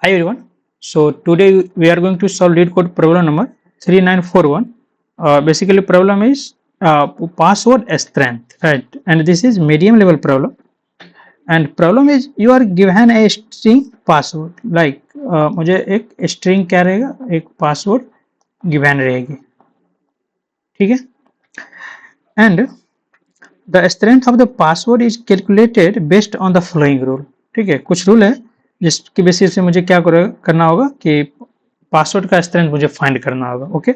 Hi everyone. So today we are going to solve lead code problem number 3941. Basically problem is password strength, right? And this is medium level problem. And problem is you are given a string password. Like मुझे एक string क्या रहेगा, एक password given रहेगी, ठीक है? And the strength of the password is calculated based on the following rule. ठीक है, कुछ रूल है जिसकी बेसिस से मुझे क्या करना होगा कि पासवर्ड का स्ट्रेंथ मुझे फाइंड करना होगा. ओके,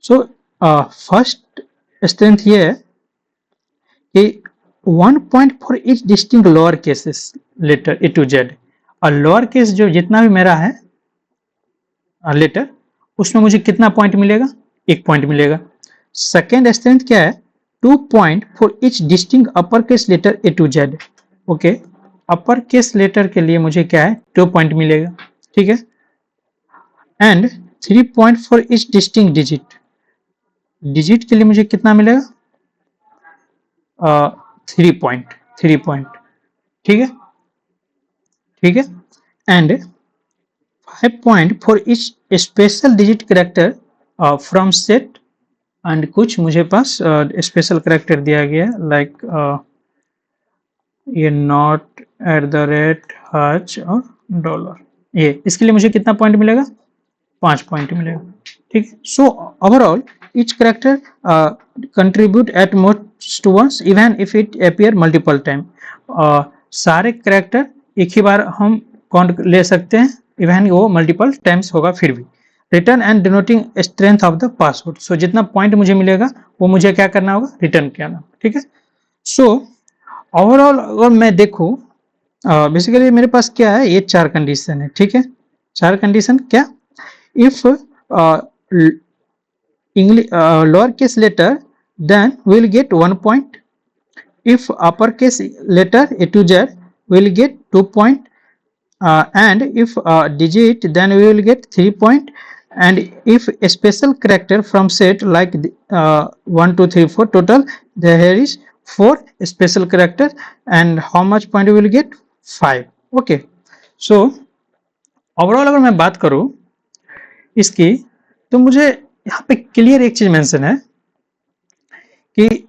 सो फर्स्ट स्ट्रेंथ ये है कि 1 point for each distinct lower cases letter A to Z. और लोअर केस जो जितना भी मेरा है लेटर, उसमें मुझे कितना पॉइंट मिलेगा? 1 पॉइंट मिलेगा. सेकेंड स्ट्रेंथ क्या है? 2 point for each distinct upper case letter A to Z. Okay, upper case letter के लिए मुझे क्या है? 2 पॉइंट मिलेगा, ठीक है. And 3 point for each distinct digit. Digit के लिए मुझे कितना मिलेगा? 3 पॉइंट, ठीक है, ठीक है. And 5 point for each special digit character from set. And कुछ मुझे पास स्पेशल कैरेक्टर दिया गया है, लाइक ये not at the rate Hutch और डॉलर. ये इसके लिए मुझे कितना पॉइंट मिलेगा? 5 पॉइंट मिलेगा, ठीक है. So overall each character contribute at most once even if it appear multiple time. सारे कैरेक्टर एक ही बार हम काउंट ले सकते हैं, इवन वो मल्टीपल टाइम्स होगा फिर भी. Return and denoting strength of the password. So जितना पॉइंट मुझे मिलेगा वो मुझे क्या करना होगा? रिटर्न करना, ठीक है. सो ओवरऑल अगर मैं देखूं, बेसिकली मेरे पास क्या है? ये 4 कंडीशन है, ठीक है. 4 कंडीशन क्या? If lowercase letter, then we will get 1 point. If uppercase letter A to Z, we will get 2 point. And if digit, then we will get 3 point. And if a special character from set like 1 2 3 4, total there is 4 special character. And how much point we will get? 5. Okay, so overall अगर मैं बात करूं इसकी, तो मुझे यहाँ पे clear एक चीज मेंशन है कि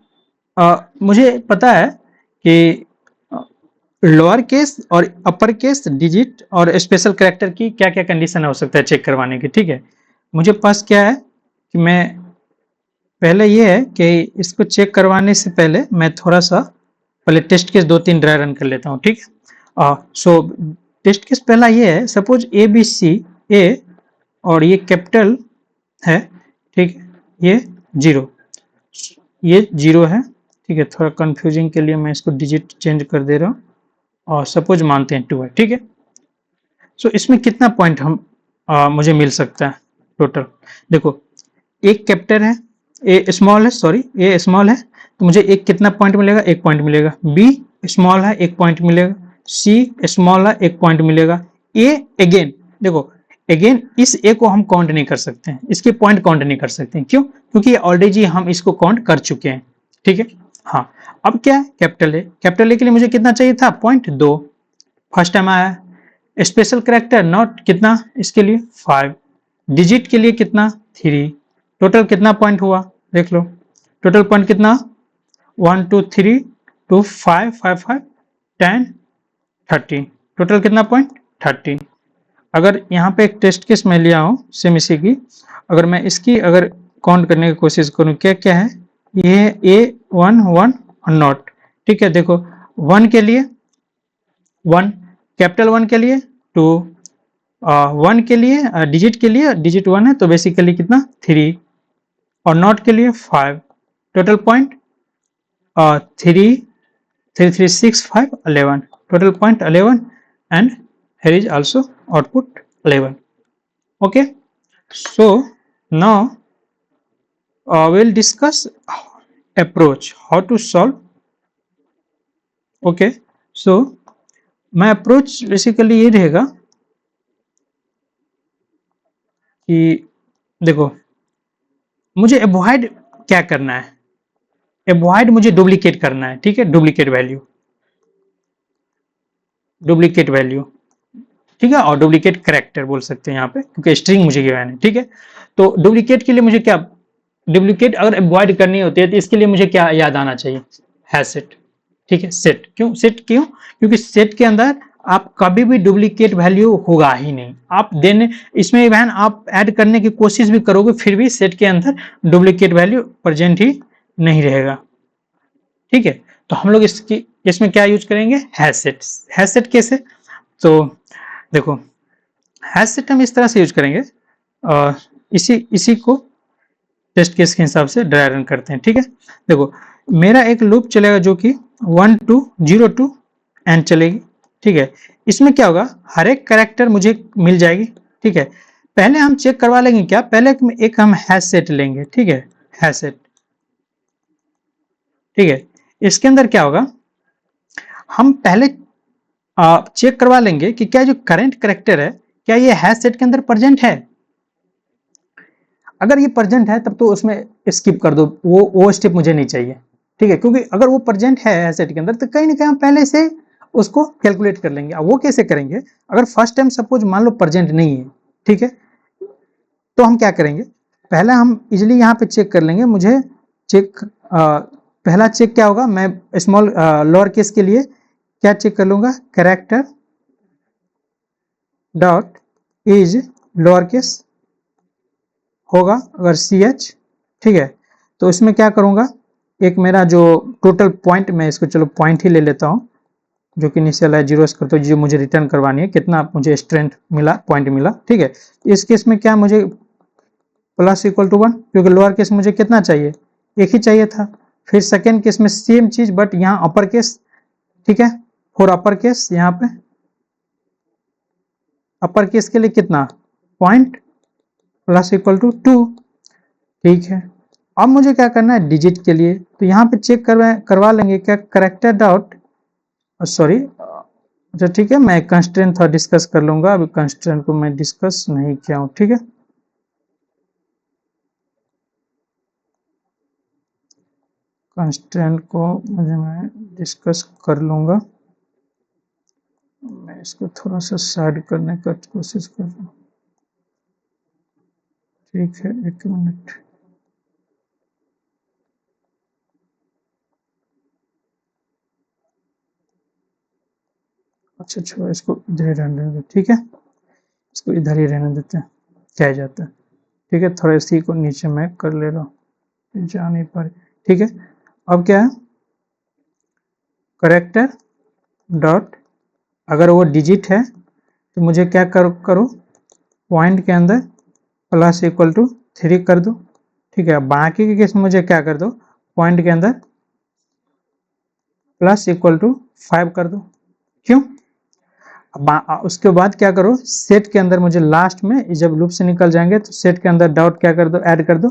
मुझे पता है कि लोअर केस और अपर केस डिजिट और स्पेशल कैरेक्टर की क्या क्या कंडीशन हो सकता है चेक करवाने की, ठीक है. मुझे पास क्या है कि मैं पहले ये है कि इसको चेक करवाने से पहले मैं थोड़ा सा पहले टेस्ट केस 2-3 ड्राई रन कर लेता हूँ, ठीक है. सो टेस्ट केस पहला ये है, सपोज ए बी सी ए और ये कैपिटल है, ठीक है, ये 0, ये 0 है, ठीक है. थोड़ा कंफ्यूजिंग के लिए मैं इसको डिजिट चेंज कर दे रहा हूँ और सपोज मानते हैं 2 है, ठीक है. सो इसमें कितना पॉइंट हम मुझे मिल सकता है टोटल? देखो, एक कैपिटल है, ए स्मॉल है, सॉरी ए स्मॉल है, तो मुझे एक कितना पॉइंट मिलेगा? 1 पॉइंट मिलेगा. बी स्मॉल है, 1 पॉइंट मिलेगा. सी स्मॉल है, 1 पॉइंट मिलेगा. ए अगेन, देखो अगेन इस ए को हम काउंट नहीं कर सकते हैं, इसके पॉइंट काउंट नहीं कर सकते हैं. क्यों? क्योंकि ऑलरेडी हम इसको काउंट कर चुके हैं, ठीक है. हाँ, अब क्या है? Capital A. कैपिटल ए के लिए मुझे कितना चाहिए था? पॉइंट 2, फर्स्ट टाइम आया. स्पेशल कैरेक्टर नॉट कितना? इसके लिए 5. डिजिट के लिए कितना? 3. टोटल कितना पॉइंट हुआ? देख लो, टोटल पॉइंट कितना? 1 2 3 2 5 5 5 10 13. टोटल कितना पॉइंट? 13. अगर यहाँ पे एक टेस्ट केस मैं लिया हूँ सेम इसी की, अगर मैं इसकी अगर काउंट करने की कोशिश करूँ, क्या क्या है? ये A1 1 और नॉट, ठीक है. देखो 1 के लिए 1, कैपिटल 1 के लिए 2, 1 के लिए डिजिट के लिए डिजिट 1 है तो बेसिकली कितना? 3 और नॉट के लिए 5. Total point 3 3 3 6 5 11. Total point 11 and here is also output 11. Okay, so now we'll discuss approach how to solve. Okay, so my approach basically ये रहेगा कि देखो मुझे अवॉइड क्या करना है? अवॉइड मुझे डुप्लीकेट करना है, ठीक है. डुप्लीकेट वैल्यू, ठीक है, और डुप्लीकेट कैरेक्टर बोल सकते हैं यहाँ पे, क्योंकि स्ट्रिंग मुझे गिवन है। ठीक है, तो डुप्लीकेट के लिए मुझे क्या, डुप्लीकेट अगर अवॉइड करनी होती है तो इसके लिए मुझे क्या याद आना चाहिए, हैश सेट। ठीक है, सेट क्यों, सेट क्यों, क्योंकि सेट के अंदर आप कभी भी डुप्लीकेट वैल्यू होगा ही नहीं। आप देने इसमें इवन आप ऐड करने की कोशिश भी करोगे फिर भी सेट के अंदर डुप्लीकेट वैल्यू प्रेजेंट ही नहीं रहेगा। ठीक है, तो हम लोग इसमें क्या यूज करेंगे, हैश सेट। हैश सेट कैसे, तो देखो हैश सेट हम इस तरह से यूज करेंगे, और इसी को टेस्ट केस के हिसाब से ड्राई रन करते हैं। ठीक है, देखो मेरा एक लूप चलेगा जो कि 1 to 0 to n चलेगी। ठीक है, इसमें क्या होगा, हर एक कैरेक्टर मुझे मिल जाएगी। ठीक है, पहले हम चेक करवा लेंगे क्या, पहले एक हम हैश सेट लेंगे। ठीक है, हैश सेट। ठीक है, इसके अंदर क्या होगा, हम पहले चेक करवा लेंगे कि क्या जो करंट कैरेक्टर है क्या ये हैश सेट के अंदर प्रेजेंट है। अगर ये प्रेजेंट है तब तो उसमें स्किप कर दो, वो स्टेप मुझे नहीं चाहिए। ठीक है, क्योंकि अगर वो प्रेजेंट है हैश सेट के अंदर तो कहीं ना कहीं हम पहले से उसको कैलकुलेट कर लेंगे। अब वो कैसे करेंगे, अगर फर्स्ट टाइम सपोज मान लो प्रेजेंट नहीं है, ठीक है, तो हम क्या करेंगे, पहला हम इजिली यहाँ पे चेक कर लेंगे। मुझे चेक पहला चेक क्या होगा, मैं स्मॉल लोअर केस के लिए क्या चेक कर लूंगा, character dot is lower case होगा अगर CH। ठीक है, तो इसमें क्या करूंगा, एक मेरा जो टोटल पॉइंट, मैं इसको चलो पॉइंट ही ले लेता हूं, जो कि इनिशियल है 0 करता हूं, जो मुझे रिटर्न करवानी है, कितना मुझे स्ट्रेंथ मिला, पॉइंट मिला। ठीक है, इस केस में क्या मुझे प्लस इक्वल टू 1, क्योंकि लोअर केस मुझे कितना चाहिए, एक ही चाहिए था। फिर सेकेंड केस में सेम चीज बट यहाँ अपर केस। ठीक है, फॉर अपर केस यहाँ पे अपर केस के लिए कितना, पॉइंट प्लस इक्वल टू 2। ठीक है, अब मुझे क्या करना है डिजिट के लिए, तो यहाँ पे चेक करवा लेंगे क्या, करेक्टर डॉट सॉरी, अच्छा ठीक है, मैं कंस्ट्रेंट थोड़ा डिस्कस कर लूंगा, अभी कंस्ट्रेंट को मैं डिस्कस नहीं किया हूँ। ठीक है, कंस्ट्रेंट को मैं डिस्कस कर लूंगा, मैं इसको थोड़ा सा साइड करने का कोशिश कर रहा हूँ। ठीक है, एक मिनट, अच्छा छोड़ो, इसको इधर ही रहने देते। ठीक है, इसको इधर ही रहने देते हैं, क्या जाता है। ठीक है, थोड़ा इसी को नीचे मैं कर ले रहा हूँ, जा नहीं पा रही। ठीक है, अब क्या है, करेक्टर डॉट अगर वो डिजिट है तो मुझे क्या करो, पॉइंट के अंदर प्लस इक्वल टू 3 कर दो। ठीक है, बाकी के केस में मुझे क्या कर दो, पॉइंट के अंदर प्लस इक्वल टू 5 कर दो। क्यों, उसके बाद क्या करो, सेट के अंदर मुझे लास्ट में जब लूप से निकल जाएंगे तो सेट के अंदर डॉट क्या कर दो, ऐड कर दो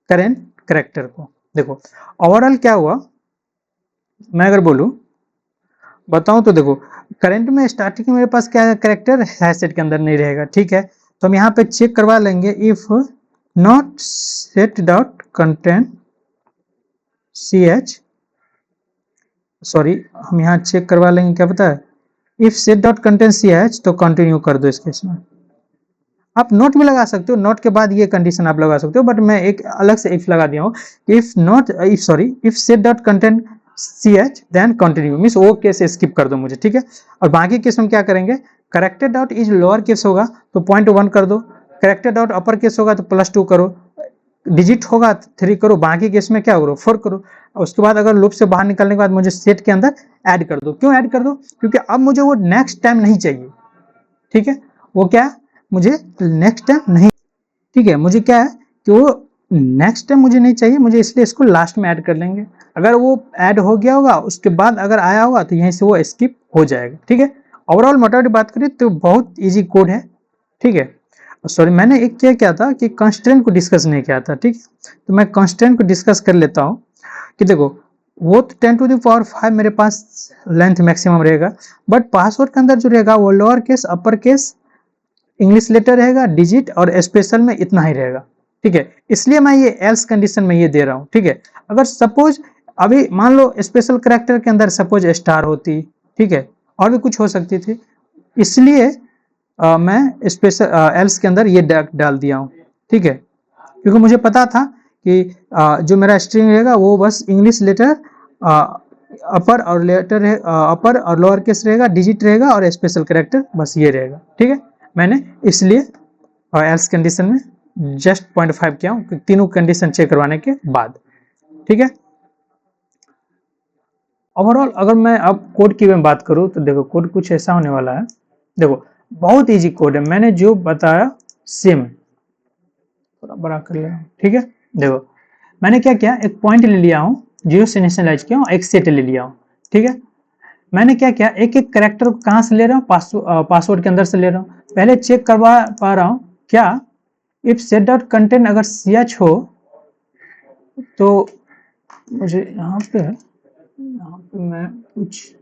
करेंट कैरेक्टर को। देखो ओवरऑल क्या हुआ, मैं अगर बोलूं बताऊं तो देखो करंट में स्टार्टिंग में मेरे पास क्या है, कैरेक्टर हैश सेट के अंदर नहीं रहेगा। ठीक है, तो हम यहाँ पे चेक करवा लेंगे, if not set dot content CH, sorry हम यहाँ चेक करवा लेंगे, क्या पता है, if set dot content CH, तो कंटिन्यू कर दो इस केस में। आप नोट भी लगा सकते हो, नोट के बाद ये कंडीशन आप लगा सकते हो, बट मैं एक अलग से इफ लगा दिया हूँ, if set dot content CH then continue, means वो केस स्किप कर दो मुझे। ठीक है, और बाकी केस में क्या करेंगे, character dot is lower case होगा तो 0.1 कर दो, करेक्टर डॉट अपर केस होगा तो +2 करो, डिजिट होगा 3 करो, बाकी केस में क्या करो 4 करो। उसके बाद अगर लूप से बाहर निकलने के बाद मुझे सेट के अंदर ऐड कर दो। क्यों ऐड कर दो, क्योंकि अब मुझे वो नेक्स्ट टाइम नहीं चाहिए। ठीक है, वो क्या मुझे नेक्स्ट टाइम नहीं, ठीक है, मुझे क्या है कि वो नेक्स्ट टाइम मुझे नहीं चाहिए, मुझे इसलिए इसको लास्ट में ऐड कर लेंगे। अगर वो ऐड हो गया होगा उसके बाद अगर आया होगा तो यहीं से वो स्किप हो जाएगा। ठीक है, ओवरऑल मोटामोटी बात करें तो बहुत इजी कोड है। ठीक है, सॉरी मैंने एक क्या था कि कंस्ट्रेंट को डिस्कस नहीं किया था। ठीक, तो मैं कंस्ट्रेंट को डिस्कस कर लेता हूँ कि देखो वो तो 10⁵ मेरे पास लेंथ मैक्सिमम रहेगा, बट पासवर्ड के अंदर जो रहेगा वो lower case upper case English letter रहेगा, डिजिट और स्पेशल में इतना ही रहेगा। ठीक है, इसलिए मैं ये एल्स कंडीशन में ये दे रहा हूँ। ठीक है, अगर सपोज अभी मान लो स्पेशल कैरेक्टर के अंदर सपोज स्टार होती, ठीक है, और भी कुछ हो सकती थी, इसलिए मैं स्पेशल एल्स के अंदर ये डाल दिया हूँ, ठीक है, क्योंकि मुझे पता था कि जो मेरा स्ट्रिंग रहेगा वो बस इंग्लिश लेटर अपर और लेटर है, अपर और लोअर केस रहेगा, डिजिट रहेगा और स्पेशल कैरेक्टर, बस ये रहेगा, ठीक है। मैंने इसलिए एल्स कंडीशन में जस्ट 0.5 किया हूँ, तीनों कंडीशन चेक करवाने के बाद, ठीक है। ओवरऑल अगर मैं अब कोड की मैं बात करूँ तो देखो कोड कुछ ऐसा होने वाला है। देखो बहुत इजी कोड है, मैंने जो बताया सेम, थोड़ा बड़ा कर ले, ठीक है। देखो मैंने क्या किया, एक पॉइंट ले लिया हूँ, जीरो से इनिशियलाइज किया हूँ, एक सेट ले लिया हूँ, ठीक है। मैंने क्या किया, एक एक कैरेक्टर को कहाँ से ले रहा हूँ, पासवर्ड के अंदर से ले रहा हूँ। पहले चेक करवा पा रहा हूँ क्या, इफ सेट डॉट कंटेंट अगर ch हो तो मुझे यहाँ पे मैं कुछ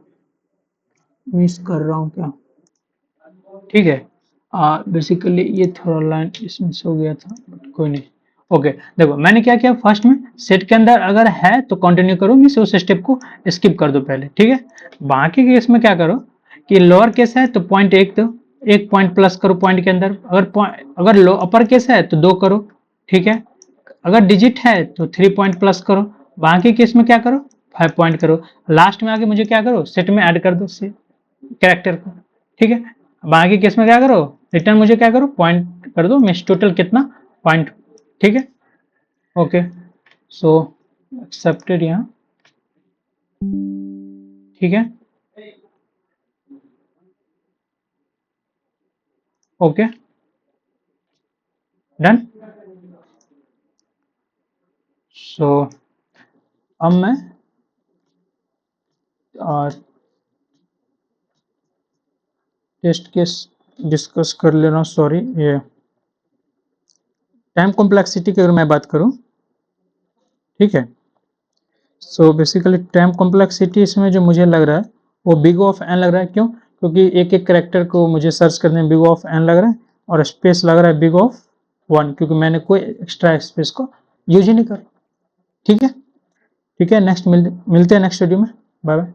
मिस कर रहा हूँ क्या, ठीक है। बेसिकली ये थोड़ा लाइन इसमें हो गया था, बट कोई नहीं। ओके देखो मैंने क्या किया, फर्स्ट में सेट के अंदर अगर है तो कंटिन्यू करो, मिस उस स्टेप को स्किप कर दो पहले, ठीक है। बाकी केस में क्या करो कि लोअर केस है तो पॉइंट एक दो, एक पॉइंट प्लस करो पॉइंट के अंदर, अगर लो अपर केस है तो 2 करो, ठीक है। अगर डिजिट है तो 3 पॉइंट प्लस करो, बाकी केस में क्या करो 5 पॉइंट करो, लास्ट में आके मुझे क्या करो सेट में ऐड कर दो से कैरेक्टर को, ठीक है। बाकी केस में क्या करो, रिटर्न मुझे क्या करो पॉइंट कर दो, मिस टोटल कितना पॉइंट, ठीक है। ओके सो एक्सेप्टेड यहाँ, ठीक है। Okay done. सो अब मैं टेस्ट केस डिस्कस कर ले रहा हूँ, सॉरी ये टाइम कॉम्प्लेक्सिटी की अगर मैं बात करूँ, ठीक है। सो बेसिकली टाइम कॉम्प्लेक्सिटी इसमें जो मुझे लग रहा है वो बिग ऑफ एन लग रहा है, क्यों, क्योंकि एक एक करेक्टर को मुझे सर्च करने में बिग ऑफ एन लग रहा है, और स्पेस लग रहा है बिग ऑफ 1, क्योंकि मैंने कोई एक्स्ट्रा स्पेस को यूज ही नहीं करा, ठीक है। ठीक है नेक्स्ट मिलते हैं नेक्स्ट वीडियो में, बाय बाय।